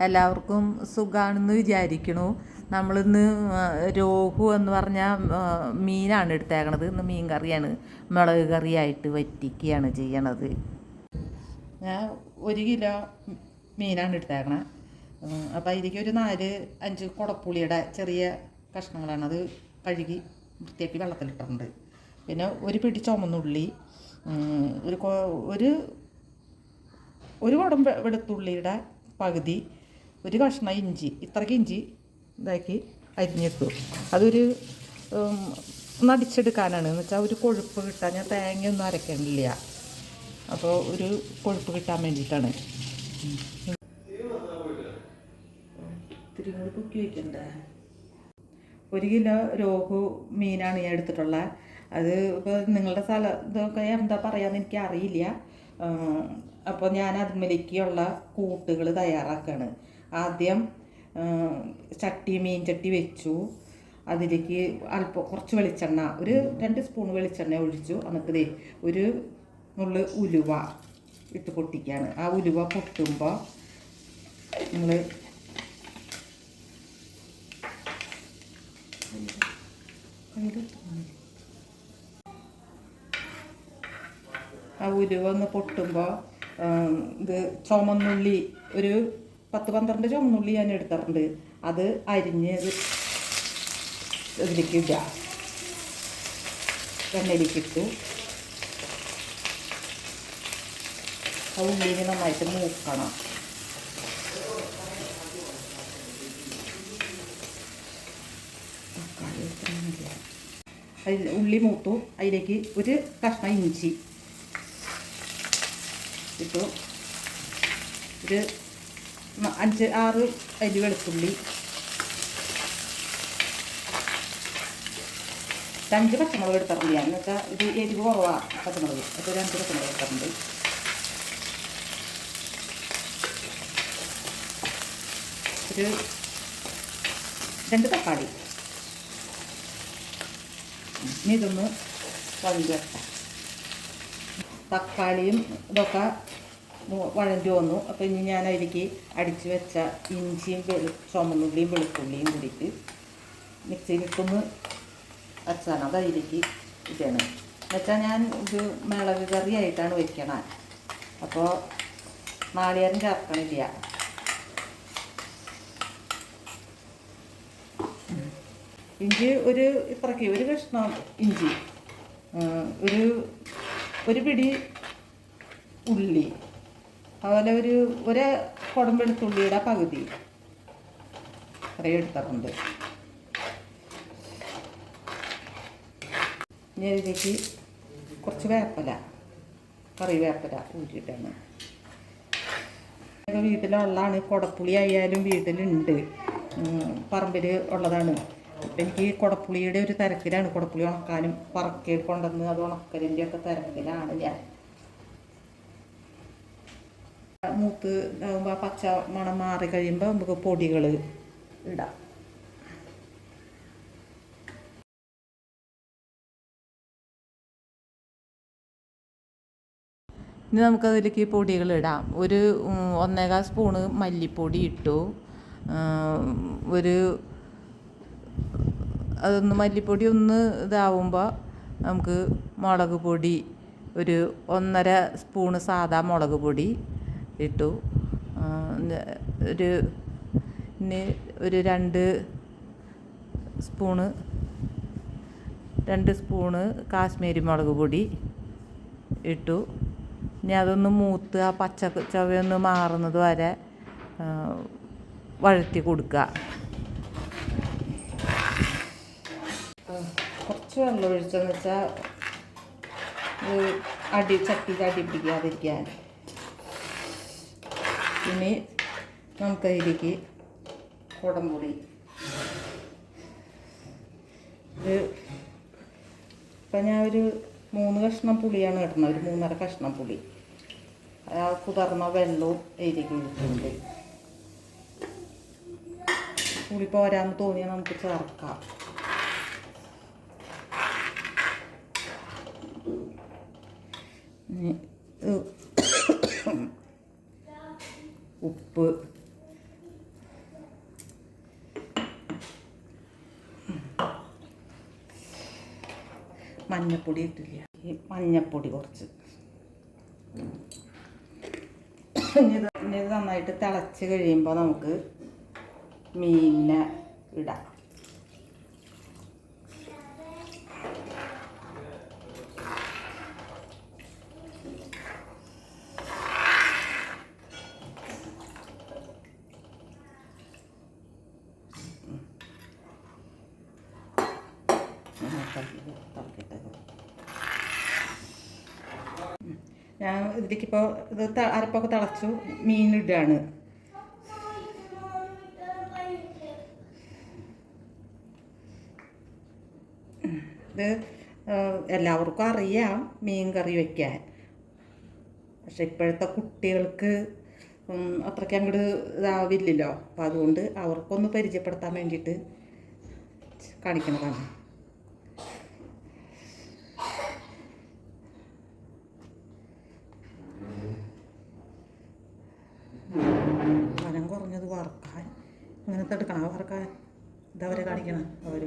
എല്ലാവർക്കും സുഖമാണെന്ന് വിചാരിക്കണു. നമ്മളിന്ന് രോഹു എന്ന് പറഞ്ഞ മീനാണ് എടുത്തേക്കണത്. ഇന്ന് മീൻ കറിയാണ്, മുളക് കറിയായിട്ട് വറ്റിക്കുകയാണ് ചെയ്യണത്. ഞാൻ 1 കിലോ മീനാണ് എടുത്തേക്കണത്. അപ്പോൾ അതിലേക്ക് ഒരു 4-5 കുടപ്പുളിയുടെ ചെറിയ കഷ്ണങ്ങളാണ്. അത് കഴുകി വൃത്തിയാക്കി വെള്ളത്തിലിട്ടിട്ടുണ്ട്. പിന്നെ ഒരു പിടി ചുമന്നുള്ളി, ഒരു കുടം വെളുത്തുള്ളിയുടെ പകുതി, ഒരു കഷ്ണം ഇഞ്ചി, ഇത്രയ്ക്ക് ഇഞ്ചി ഇതാക്കി അരിഞ്ഞിട്ടു. അതൊരു നടിച്ചെടുക്കാനാണ്. എന്ന് വെച്ചാൽ ഒരു കൊഴുപ്പ് കിട്ടാൻ, ഞാൻ തേങ്ങയൊന്നും അരക്കണില്ല. അപ്പോൾ ഒരു കൊഴുപ്പ് കിട്ടാൻ വേണ്ടിയിട്ടാണ്. ഇത്തിരി കൂടി പൊക്കി വയ്ക്കണ്ടേ. 1 കിലോ രോഹു മീനാണ് ഞാൻ എടുത്തിട്ടുള്ളത്. അത് ഇപ്പോൾ നിങ്ങളുടെ ഇതൊക്കെ എന്താ പറയാമെന്ന് എനിക്ക് അറിയില്ല. അപ്പോൾ ഞാൻ അതിലേക്ക് കൂട്ടുകൾ തയ്യാറാക്കുകയാണ്. ആദ്യം മീൻ ചട്ടി വെച്ചു. അതിലേക്ക് കുറച്ച് വെളിച്ചെണ്ണ, ഒരു 2 സ്പൂൺ വെളിച്ചെണ്ണ ഒഴിച്ചു. എന്നിട്ട് ഒരു നുള്ള് ഉലുവ ഇട്ട് പൊട്ടിക്കുകയാണ്. ആ ഉലുവ പൊട്ടുമ്പോൾ നമ്മൾ ആ ഉലുവ ഒന്ന് പൊട്ടുമ്പോൾ ഇത് ചുമന്നുള്ളി, ഒരു 10-12 ചുമന്നുള്ളി ഞാൻ എടുത്തിട്ടുണ്ട്. അത് അരിഞ്ഞ് ഇതിലേക്ക് ഇടുക. എണ്ണയിലേക്ക് ഇട്ടു. ആ ഉള്ളിനെ നന്നായിട്ട് മൂക്കണം. ഉള്ളി മൂത്തു. അതിലേക്ക് ഒരു കഷ്ണം ഇഞ്ചി ഇട്ടു. ഒരു 5-6 അരി വെളുത്തുള്ളി, 5 പച്ചമുളക് എടുത്തിട്ടുണ്ട് ഞാൻ. എന്ന് വെച്ചാൽ ഇത് എരിവ് കുറവാണ് പച്ചമുളക്. അപ്പോൾ 2 പച്ചമുളക് എടുത്തിട്ടുണ്ട്. ഒരു 2 തക്കാളി. ഇനി ഇതൊന്ന് വഴറ്റി വെക്കാം. തക്കാളിയും ഇതൊക്കെ വഴറ്റി വന്നു. അപ്പോൾ ഇനി ഞാൻ അതിലേക്ക് അടിച്ച് വെച്ച ഇഞ്ചിയും ചുമന്നുള്ളിയും വെളുത്തുള്ളിയും കൂടിയിട്ട് മിക്സിയിലിട്ടൊന്ന് വെച്ചാണ്. അത് അതിലേക്ക് ഇതാണ്. എന്നുവെച്ചാൽ ഞാൻ ഇത് മുളക് കറിയായിട്ടാണ് വയ്ക്കണത്. അപ്പോൾ നാളികേരം ചേർക്കണില്ല. ഇഞ്ചി ഇത്രയ്ക്ക് ഒരു കഷ്ണം ഇഞ്ചി, ഒരു പിടി ഉള്ളി, അതുപോലെ ഒരു കുടം വെളുത്തുള്ളിയുടെ പകുതി അത്രയും എടുത്തിട്ടുണ്ട്. ഇനി ഇതിലേക്ക് കുറച്ച് കറിവേപ്പില ഊറ്റിയിട്ടാണ്. വീട്ടിലുള്ളതാണ്. കുടപ്പുളി ആയാലും വീട്ടിലുണ്ട്, പറമ്പിൽ ഉള്ളതാണ്. ഇപ്പം എനിക്ക് കുടപ്പുളിയുടെ ഒരു തിരക്കിലാണ്. കുടപ്പുളി ഉണക്കാനും പറക്കി കൊണ്ടുവന്ന് അത് ഉണക്കലിൻ്റെ ഒക്കെ തിരക്കിലാണ് ഞാൻ. മൂത്ത് ഇതാകുമ്പോൾ ആ പച്ച മണം മാറി കഴിയുമ്പോൾ നമുക്ക് പൊടികൾ ഇടാം. ഇനി നമുക്കതിലേക്ക് പൊടികളിടാം. ഒരു 1.25 സ്പൂണ് മല്ലിപ്പൊടി ഇട്ടു. അതൊന്ന് മല്ലിപ്പൊടി ഒന്ന് ഇതാവുമ്പോൾ നമുക്ക് മുളക് പൊടി, ഒരു 1.5 സ്പൂണ് സാദാ മുളക് പൊടി ഇട്ടു. ഇനി ഒരു 2 സ്പൂണ് കാശ്മീരി മുളക് പൊടി ഇട്ടു. ഇനി അതൊന്ന് മൂത്ത് ആ പച്ച ചവയൊന്ന് മാറുന്നത് വരെ വഴറ്റി കൊടുക്കുക. കുറച്ച് വെള്ളം ഒഴിച്ചെന്ന് വെച്ചാൽ ചട്ടിയിൽ അടി പിടിക്കാതിരിക്കാൻ. ഇനി നമുക്കതിലേക്ക് കുടംപുളി, ഇപ്പം ഞാൻ ഒരു 3 കഷ്ണം പുളിയാണ് ഇടുന്നത്. ഒരു 3.5 കഷ്ണം പുളി. കുതിർന്ന വെള്ളവും അതിലേക്ക് ഒഴിച്ചിട്ടുണ്ട്. പുളി പോരാന്ന് തോന്നിയാൽ നമുക്ക് ചേർക്കാം. ഉപ്പ് മഞ്ഞപ്പൊടി ഇട്ടില്ല, ഈ മഞ്ഞപ്പൊടി കുറച്ച്. ഇനി ഇത് നന്നായിട്ട് തിളച്ച് കഴിയുമ്പോൾ നമുക്ക് മീനിനെ ഇടാം. ഞാൻ ഇതിലേക്കിപ്പോൾ ഇത് അരപ്പൊക്കെ തിളച്ചു, മീനിടുകയാണ്. ഇത് എല്ലാവർക്കും അറിയാം മീൻ കറി വയ്ക്കാൻ, പക്ഷെ ഇപ്പോഴത്തെ കുട്ടികൾക്ക് അത്രയ്ക്ക് അങ്ങോട്ട് ഇതാവില്ലല്ലോ. അപ്പം അതുകൊണ്ട് അവർക്കൊന്ന് പരിചയപ്പെടുത്താൻ വേണ്ടിയിട്ട് കാണിക്കുന്നതാണ്. കനം കുറഞ്ഞത് വറുക്കാൻ ഇങ്ങനത്തെ എടുക്കണം, വറുക്കാൻ ഇതവരെ കാണിക്കണം. അവർ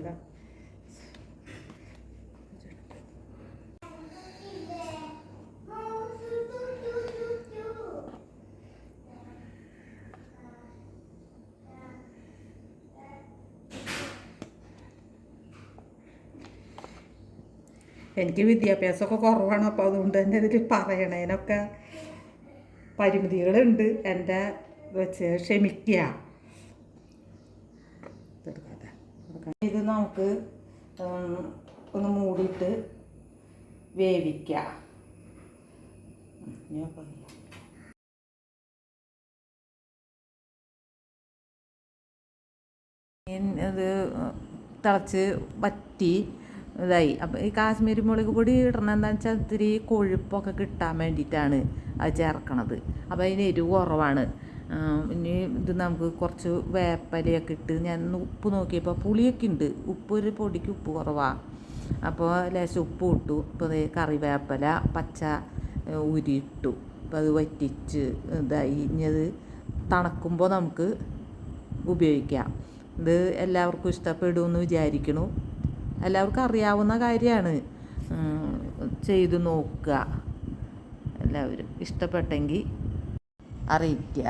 എനിക്ക് വിദ്യാഭ്യാസമൊക്കെ കുറവാണ്, അപ്പോൾ അതുകൊണ്ട് തന്നെ ഇതിൽ പറയണതിനൊക്കെ പരിമിതികളുണ്ട്. എൻ്റെ വെച്ച് ക്ഷമിക്കുക. ഇത് നമുക്ക് ഒന്ന് മൂടിയിട്ട് വേവിക്കുക. ഇത് തിളച്ച് വറ്റി ഇതായി. അപ്പോൾ ഈ കാശ്മീരി മുളക് പൊടി ഇടണം എന്താണെന്ന് വെച്ചാൽ ഇത്തിരി കൊഴുപ്പൊക്കെ കിട്ടാൻ വേണ്ടിയിട്ടാണ് അത് ചേർക്കണത്. അപ്പോൾ അതിന് എരിവ് കുറവാണ്. ഇനി ഇത് നമുക്ക് കുറച്ച് വേപ്പലയൊക്കെ ഇട്ട്, ഞാൻ ഉപ്പ് നോക്കിയപ്പോൾ പുളിയൊക്കെ ഉണ്ട്, ഉപ്പ് ഒരു പൊടിക്ക് ഉപ്പ് കുറവാണ്. അപ്പോൾ ലേശം ഉപ്പ് ഇട്ടു. ഇപ്പോൾ കറിവേപ്പല പച്ച ഉരിയിട്ടു. അപ്പോൾ അത് വറ്റിച്ച് ഇതായി. ഇനി അത് തണുക്കുമ്പോൾ നമുക്ക് ഉപയോഗിക്കാം. ഇത് എല്ലാവർക്കും ഇഷ്ടപ്പെടുമെന്ന് വിചാരിക്കുന്നു. എല്ലാവർക്കും അറിയാവുന്ന കാര്യമാണ്. ചെയ്തു നോക്കുക. എല്ലാവരും ഇഷ്ടപ്പെട്ടെങ്കിൽ അറിയിക്കുക.